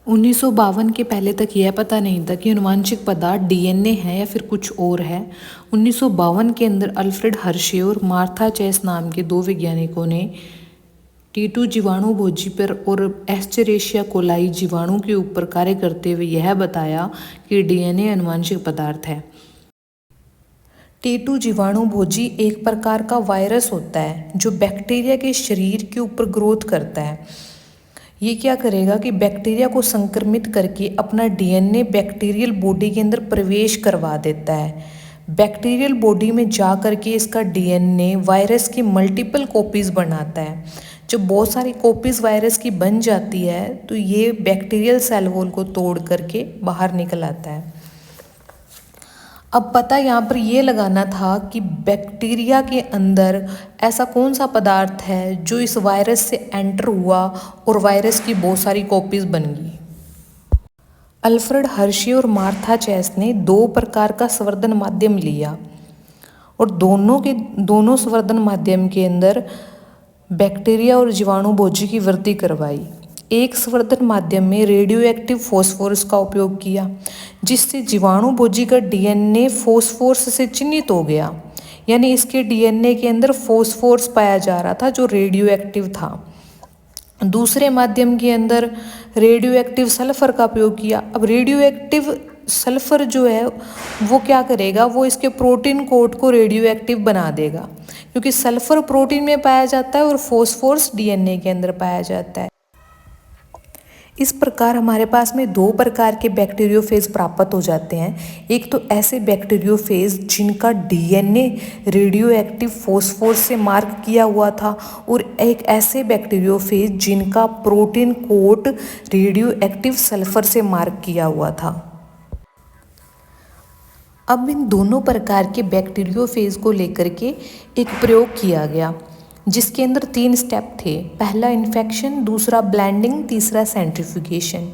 1952 के पहले तक यह पता नहीं था कि आनुवांशिक पदार्थ डीएनए है या फिर कुछ और है। 1952 के अंदर अल्फ्रेड हर्शे और मार्था चेस नाम के दो वैज्ञानिकों ने T2 जीवाणु भोजी पर और एस्चेरेशिया कोलाई जीवाणु के ऊपर कार्य करते हुए यह बताया कि डीएनए आनुवांशिक पदार्थ है। T2 जीवाणु भोजी एक प्रकार का वायरस होता है जो बैक्टीरिया के शरीर के ऊपर ग्रोथ करता है। ये क्या करेगा कि बैक्टीरिया को संक्रमित करके अपना डीएनए बैक्टीरियल बॉडी के अंदर प्रवेश करवा देता है। बैक्टीरियल बॉडी में जा करके इसका डीएनए वायरस की मल्टीपल कॉपीज़ बनाता है। जब बहुत सारी कॉपीज़ वायरस की बन जाती है तो ये बैक्टीरियल सेल वॉल को तोड़ करके बाहर निकल आता है। अब पता यहाँ पर ये लगाना था कि बैक्टीरिया के अंदर ऐसा कौन सा पदार्थ है जो इस वायरस से एंटर हुआ और वायरस की बहुत सारी कॉपीज़ बन गई। अल्फ्रेड हर्शे और मार्था चेस ने दो प्रकार का संवर्धन माध्यम लिया और दोनों संवर्धन माध्यम के अंदर बैक्टीरिया और जीवाणु भोजी की वृद्धि करवाई। एक संवर्धन माध्यम में रेडियो एक्टिव फॉस्फोरस का उपयोग किया जिससे जीवाणु भोजी का डीएनए फॉस्फोरस से चिन्हित हो गया, यानी इसके डीएनए के अंदर फॉस्फोरस पाया जा रहा था जो रेडियो एक्टिव था। दूसरे माध्यम के अंदर रेडियो एक्टिव सल्फर का उपयोग किया। अब रेडियो एक्टिव सल्फर जो है वो क्या करेगा, वो इसके प्रोटीन कोड को रेडियो एक्टिव बना देगा क्योंकि सल्फर प्रोटीन में पाया जाता है और फॉस्फोरस डीएनए के अंदर पाया जाता है। इस प्रकार हमारे पास में दो प्रकार के बैक्टीरियोफेज प्राप्त हो जाते हैं। एक तो ऐसे बैक्टीरियोफेज जिनका डीएनए रेडियो एक्टिव फॉस्फोरस से मार्क किया हुआ था और एक ऐसे बैक्टीरियोफेज जिनका protein code radio active sulphur से मार्क किया हुआ था। अब इन दोनों प्रकार के बैक्टीरियोफेज को लेकर के एक प्रयोग किया गया जिसके अंदर 3 स्टेप थे। पहला इन्फेक्शन, दूसरा ब्लेंडिंग, तीसरा सेंट्रीफ्यूगेशन।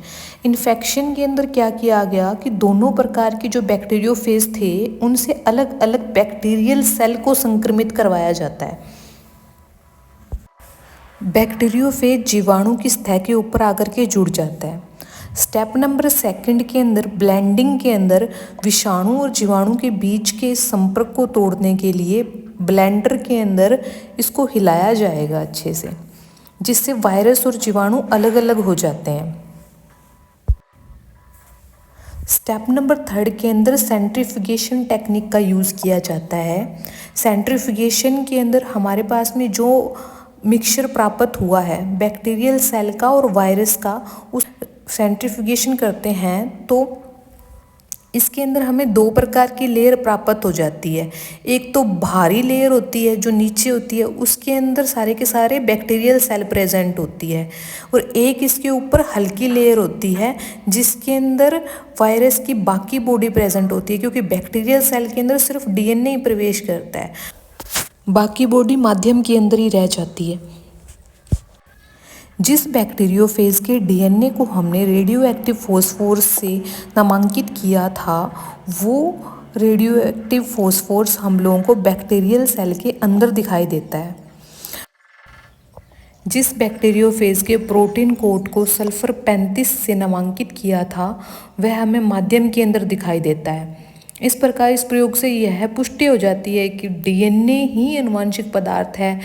इन्फेक्शन के अंदर क्या किया गया कि दोनों प्रकार के जो बैक्टीरियोफेज थे उनसे अलग अलग बैक्टीरियल सेल को संक्रमित करवाया जाता है। बैक्टीरियोफेज जीवाणु की सतह के ऊपर आकर के जुड़ जाता है। स्टेप नंबर 2 के अंदर ब्लेंडिंग के अंदर विषाणु और जीवाणु के बीच के संपर्क को तोड़ने के लिए ब्लेंडर के अंदर इसको हिलाया जाएगा अच्छे से, जिससे वायरस और जीवाणु अलग अलग हो जाते हैं। स्टेप नंबर 3 के अंदर सेंट्रीफ्यूगेशन टेक्निक का यूज़ किया जाता है। सेंट्रीफ्यूगेशन के अंदर हमारे पास में जो मिक्सचर प्राप्त हुआ है बैक्टीरियल सेल का और वायरस का, उस सेंट्रीफ्यूगेशन करते हैं तो इसके अंदर हमें 2 प्रकार की लेयर प्राप्त हो जाती है। एक तो भारी लेयर होती है जो नीचे होती है, उसके अंदर सारे के सारे बैक्टीरियल सेल प्रेजेंट होती है, और एक इसके ऊपर हल्की लेयर होती है जिसके अंदर वायरस की बाकी बॉडी प्रेजेंट होती है, क्योंकि बैक्टीरियल सेल के अंदर सिर्फ डीएनए ही प्रवेश करता है, बाकी बॉडी माध्यम के अंदर ही रह जाती है। जिस बैक्टीरियोफेज के डीएनए को हमने रेडियो एक्टिव फॉस्फोरस से नामांकित किया था वो रेडियो एक्टिव फॉस्फोरस हम लोगों को बैक्टीरियल सेल के अंदर दिखाई देता है। जिस बैक्टीरियोफेज के प्रोटीन कोड को सल्फर 35 से नामांकित किया था वह हमें माध्यम के अंदर दिखाई देता है। इस प्रकार इस प्रयोग से यह पुष्टि हो जाती है कि डीएनए ही आनुवांशिक पदार्थ है